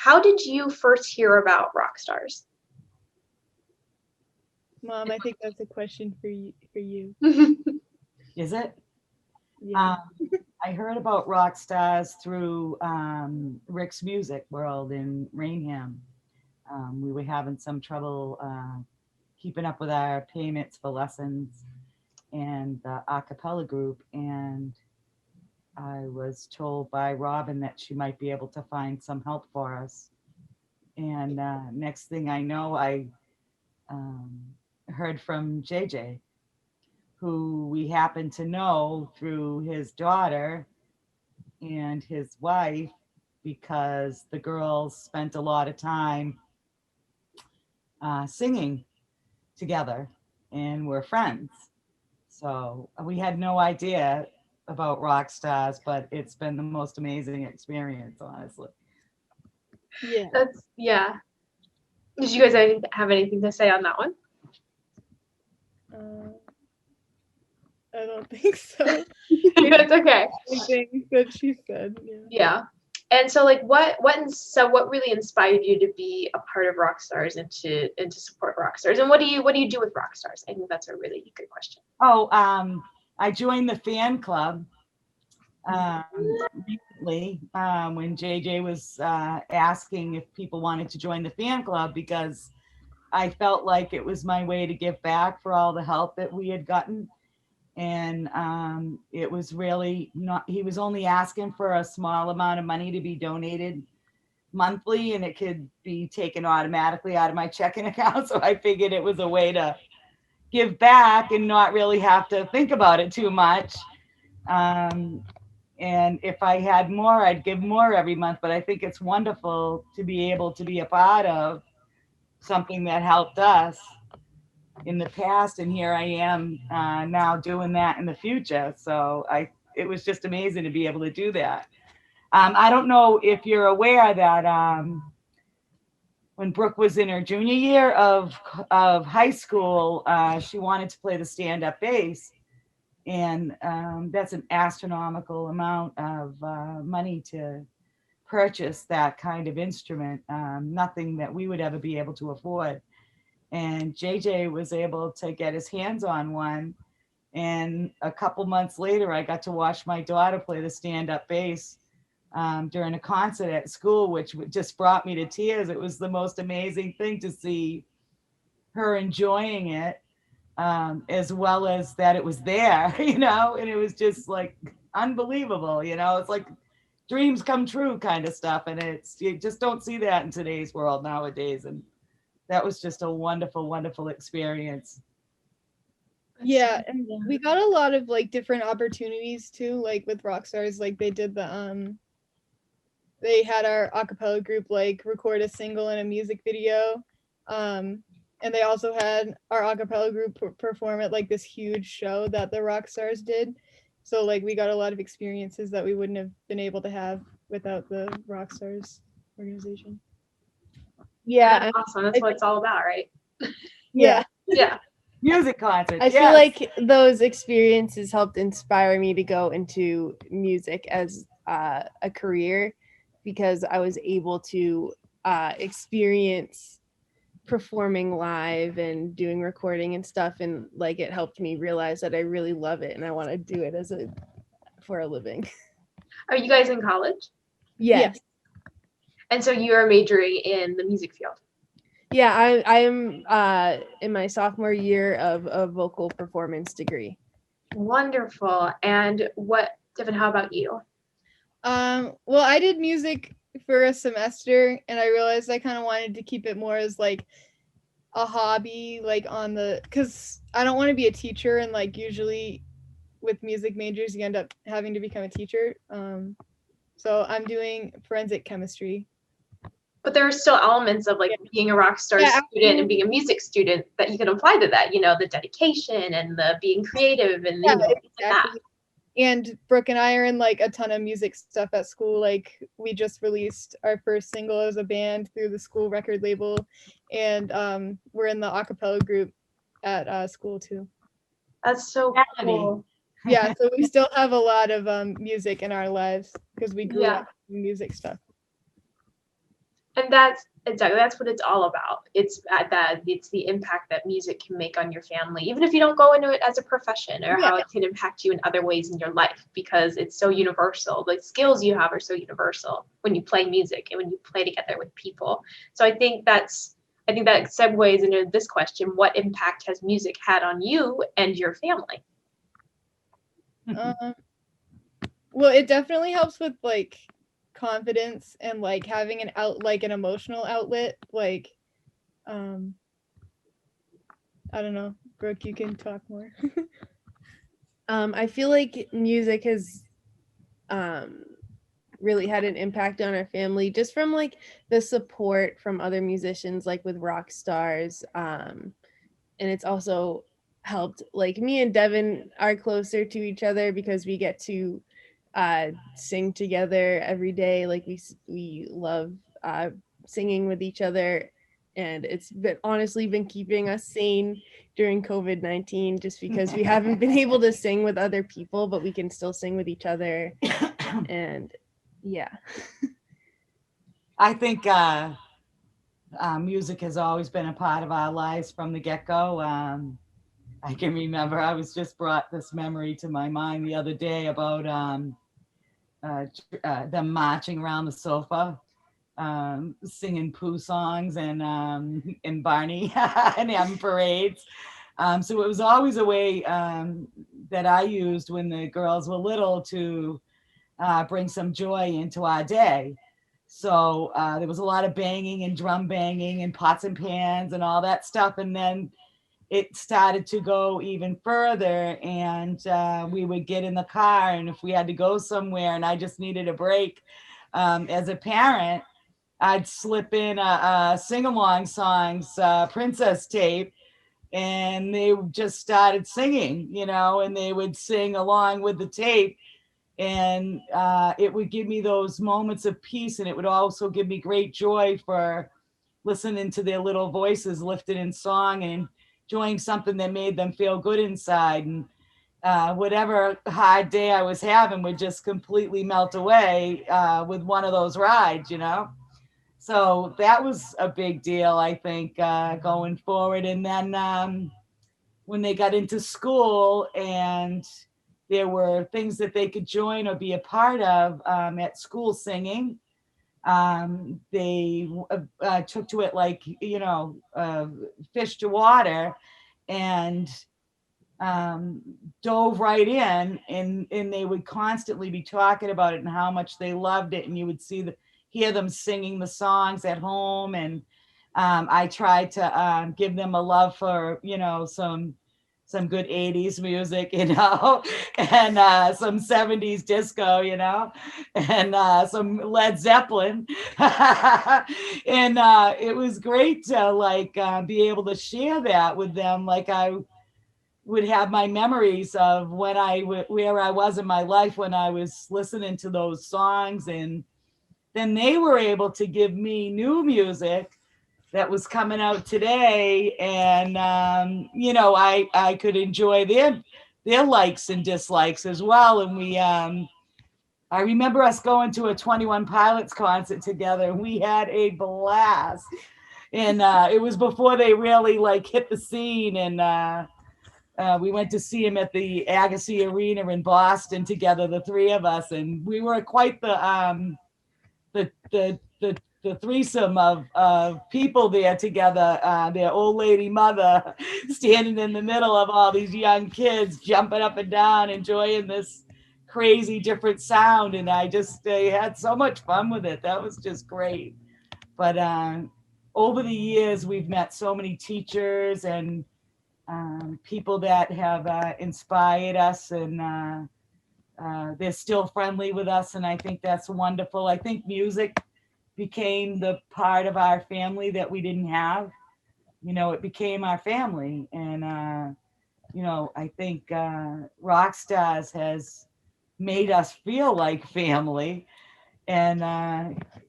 how did you first hear about Rawkstars? Mom, I think that's a question for you. Is it? Yeah. I heard about Rawkstars through Rick's Music World in Rainham. We were having some trouble keeping up with our payments for lessons and the a cappella group, and I was told by Robin that she might be able to find some help for us. And next thing I know, I um, heard from JJ, who we happen to know through his daughter and his wife, because the girls spent a lot of time singing together and were friends. So we had no idea about Rawkstars, but it's been the most amazing experience, honestly. Yeah. Yeah. Did you guys have anything to say on that one? I don't think so. That's okay. Anything that she said. Yeah. Yeah. And so like what really inspired you to be a part of Rawkstars and to support Rawkstars? And what do you do with Rawkstars? I think that's a really good question. Oh, I joined the fan club recently when JJ was asking if people wanted to join the fan club, because I felt like it was my way to give back for all the help that we had gotten. And it was really not, he was only asking for a small amount of money to be donated monthly, and it could be taken automatically out of my checking account. So I figured it was a way to give back and not really have to think about it too much. And if I had more, I'd give more every month. But I think it's wonderful to be able to be a part of something that helped us in the past, and here I am now doing that in the future. So it was just amazing to be able to do that. I don't know if you're aware that when Brooke was in her junior year of high school, she wanted to play the stand-up bass, and that's an astronomical amount of money to purchase that kind of instrument. Nothing that we would ever be able to afford. And JJ was able to get his hands on one. And a couple months later, I got to watch my daughter play the stand-up bass during a concert at school, which just brought me to tears. It was the most amazing thing to see her enjoying it, as well as that it was there, and it was just like unbelievable, it's like dreams come true kind of stuff. And you just don't see that in today's world nowadays. And that was just a wonderful, wonderful experience. Yeah, and we got a lot of like different opportunities too, like with Rawkstars. Like they did they had our a cappella group like record a single and a music video, and they also had our a cappella group perform at like this huge show that the Rawkstars did. So like we got a lot of experiences that we wouldn't have been able to have without the Rawkstars organization. Yeah, that's awesome. That's what it's all about, right? Yeah. Yeah. Music concerts. I feel like those experiences helped inspire me to go into music as a career, because I was able to experience performing live and doing recording and stuff, and like it helped me realize that I really love it and I want to do it for a living. Are you guys in college? Yes. And so you are majoring in the music field? Yeah, I am in my sophomore year of a vocal performance degree. Wonderful. And Devin, how about you? Well, I did music for a semester, and I realized I kind of wanted to keep it more as like a hobby, like because I don't want to be a teacher, and like usually with music majors you end up having to become a teacher. So I'm doing forensic chemistry. But there are still elements of like being a Rawkstars student and being a music student that you can apply to that, the dedication and the being creative and things like that. And Brooke and I are in like a ton of music stuff at school. Like we just released our first single as a band through the school record label, and we're in the a cappella group at school too. That's so cool. Yeah, so we still have a lot of music in our lives because we grew up in music stuff. And that's exactly, that's what it's all about. It's that it's the impact that music can make on your family, even if you don't go into it as a profession, or how it can impact you in other ways in your life, because it's so universal. The skills you have are so universal when you play music and when you play together with people. So I think that segues into this question: what impact has music had on you and your family? Well, it definitely helps with like confidence and like having an emotional outlet. Like, I don't know, Brooke, you can talk more. I feel like music has really had an impact on our family, just from like the support from other musicians, like with Rawkstars. And it's also helped, like, me and Devin are closer to each other because we get to sing together every day. Like we love singing with each other, and it's honestly been keeping us sane during COVID-19, just because we haven't been able to sing with other people, but we can still sing with each other. And yeah. I think music has always been a part of our lives from the get-go. I can remember, I was just brought this memory to my mind the other day about them marching around the sofa, singing Pooh songs and Barney and having parades. So it was always a way that I used when the girls were little to bring some joy into our day. So there was a lot of banging and drum banging and pots and pans and all that stuff. And then it started to go even further, and we would get in the car, and if we had to go somewhere and I just needed a break, as a parent, I'd slip in a sing-along songs princess tape, and they just started singing, you know, and they would sing along with the tape, and it would give me those moments of peace, and it would also give me great joy for listening to their little voices lifted in song and enjoying something that made them feel good inside. And whatever hard day I was having would just completely melt away with one of those rides, you know? So that was a big deal, I think, going forward. And then when they got into school and there were things that they could join or be a part of at school singing, they took to it like, you know, fish to water, and dove right in, and they would constantly be talking about it and how much they loved it, and you would hear them singing the songs at home. And I tried to give them a love for, you know, some good 80s music, you know, and some 70s disco, you know, and some Led Zeppelin. And it was great to like be able to share that with them. Like I would have my memories of when where I was in my life when I was listening to those songs, and then they were able to give me new music that was coming out today, and you know, I could enjoy their likes and dislikes as well. And we I remember us going to a 21 Pilots concert together, and we had a blast. And it was before they really like hit the scene, and we went to see him at the Agassi Arena in Boston together, the three of us, and we were quite the threesome of people there together. Their old lady mother standing in the middle of all these young kids jumping up and down, enjoying this crazy different sound. And I just had so much fun with it. That was just great. But over the years, we've met so many teachers and people that have inspired us, and they're still friendly with us. And I think that's wonderful. I think music became the part of our family that we didn't have. You know, it became our family. And, you know, I think Rawkstars has made us feel like family, and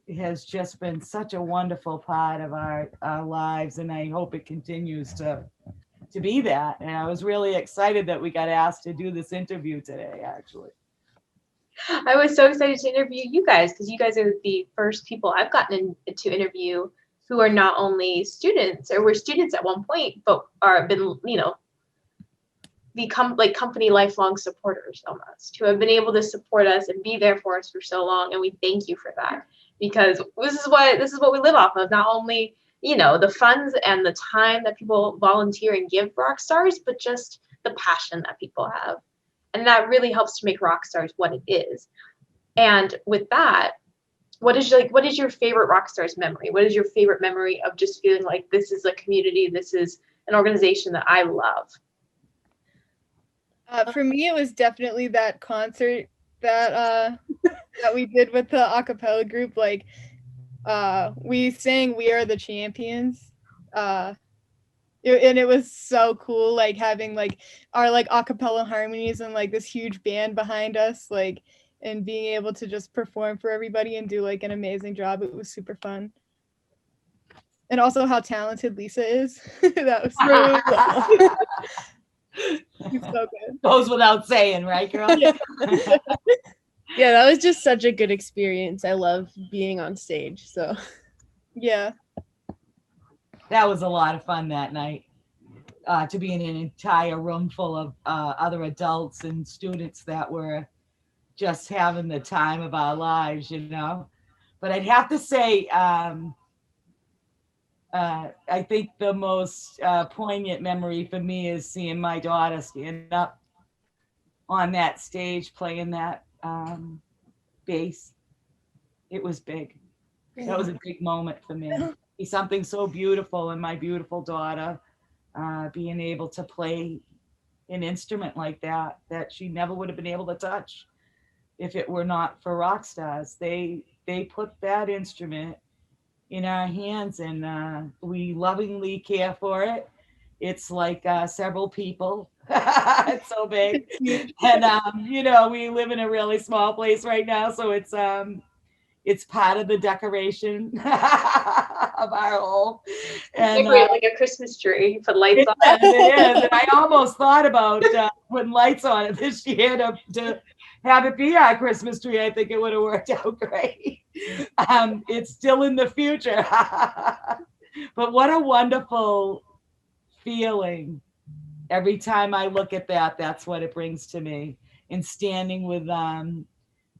it has just been such a wonderful part of our lives. And I hope it continues to be that. And I was really excited that we got asked to do this interview today, actually. I was so excited to interview you guys because you guys are the first people I've gotten to interview who are not only students or were students at one point, but are been, become like company lifelong supporters almost, who have been able to support us and be there for us for so long. And we thank you for that, because this is what we live off of. Not only, the funds and the time that people volunteer and give Rawkstars, but just the passion that people have. And that really helps to make Rawkstars what it is. And with that, what is your favorite Rawkstars memory? What is your favorite memory of just feeling like this is a community, this is an organization that I love? For me, it was definitely that concert that that we did with the acapella group. Like, we sang "We Are the Champions," and it was so cool. Like having like our like acapella harmonies and like this huge band behind us, like, and being able to just perform for everybody and do like an amazing job. It was super fun. And also how talented Lisa is. That was really cool. He's so good. Goes without saying, right, girl? Yeah. Yeah, that was just such a good experience. I love being on stage. So Yeah. That was a lot of fun that night. To be in an entire room full of other adults and students that were just having the time of our lives, But I'd have to say, I think the most poignant memory for me is seeing my daughter stand up on that stage playing that bass. It was big. That was a big moment for me. It's something so beautiful, and my beautiful daughter being able to play an instrument like that she never would have been able to touch if it were not for Rawkstars. They put that instrument in our hands, and we lovingly care for it. It's like several people. It's so big. And we live in a really small place right now, so it's part of the decoration of our home. And Decorate like a Christmas tree, put lights on it. It is. And I almost thought about putting lights on it this year to have it be our Christmas tree. I think it would have worked out great. It's still in the future. But what a wonderful feeling. Every time I look at that, that's what it brings to me. And standing with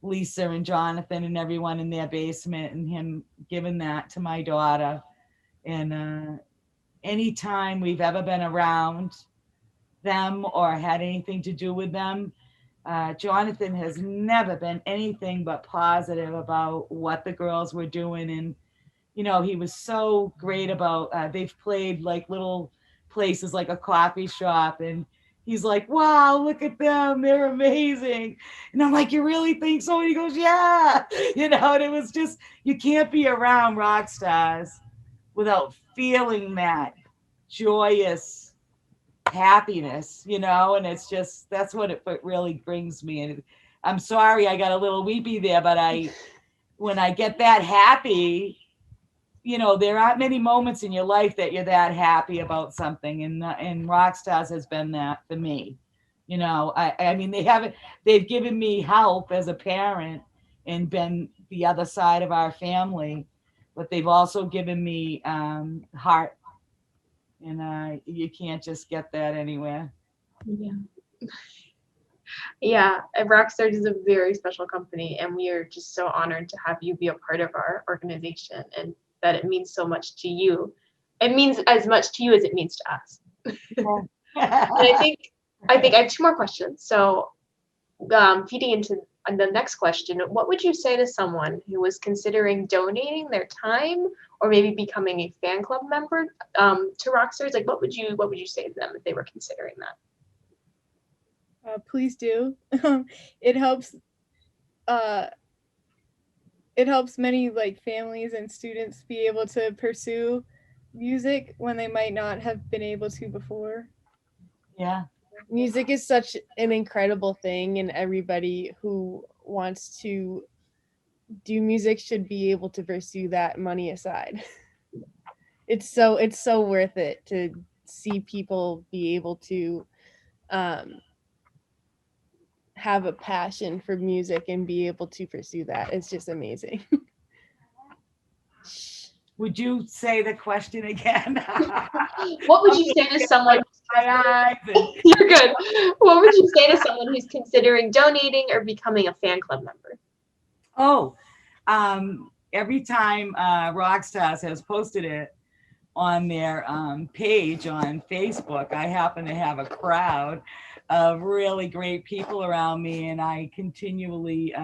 Lisa and Jonathan and everyone in their basement, and him giving that to my daughter. And anytime we've ever been around them or had anything to do with them, Jonathan has never been anything but positive about what the girls were doing. And, he was so great about, they've played like little places like a coffee shop, and he's like, wow, look at them, they're amazing. And I'm like, you really think so? And he goes, yeah. And it was just, you can't be around Rawkstars without feeling that joyous happiness, and it's just, that's what it really brings me. And I'm sorry I got a little weepy there, but when I get that happy, there aren't many moments in your life that you're that happy about something, and Rawkstars has been that for me. I mean, they've given me help as a parent and been the other side of our family, but they've also given me heart, and you can't just get that anywhere. Yeah, Rawkstars is a very special company, and we are just so honored to have you be a part of our organization, and that it means so much to you. It means as much to you as it means to us. And I think I have two more questions. So feeding into the next question, what would you say to someone who was considering donating their time or maybe becoming a fan club member to Rawkstars? Like, what would you say to them if they were considering that? Please do. It helps. It helps many like families and students be able to pursue music when they might not have been able to before. Yeah. Music is such an incredible thing, and everybody who wants to do music should be able to pursue that money aside. It's so worth it to see people be able to have a passion for music and be able to pursue that. It's just amazing. Would you say the question again? What would you say to someone? My eyes and You're good. What would you say to someone who's considering donating or becoming a fan club member? oh, every time Rawkstars has posted it on their page on Facebook, I happen to have a crowd of really great people around me, and I continually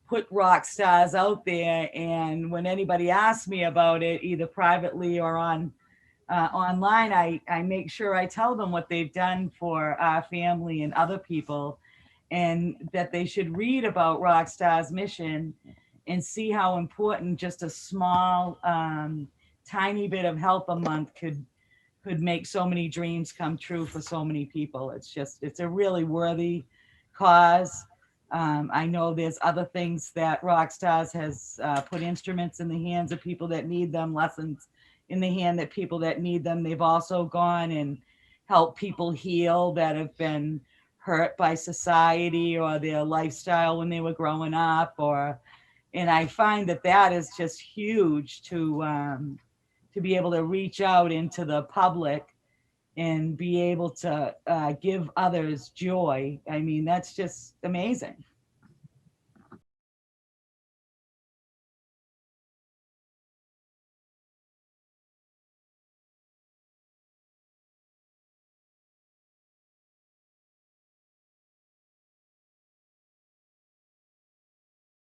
put Rawkstars out there. And when anybody asks me about it, either privately or on online, I make sure I tell them what they've done for our family and other people, and that they should read about Rawkstars' mission and see how important just a small, tiny bit of help a month could make so many dreams come true for so many people. It's a really worthy cause. I know there's other things that Rawkstars has put instruments in the hands of people that need them, lessons in the hand that people that need them. They've also gone and helped people heal that have been hurt by society or their lifestyle when they were growing up, and I find that is just huge to be able to reach out into the public and be able to give others joy. I mean, that's just amazing.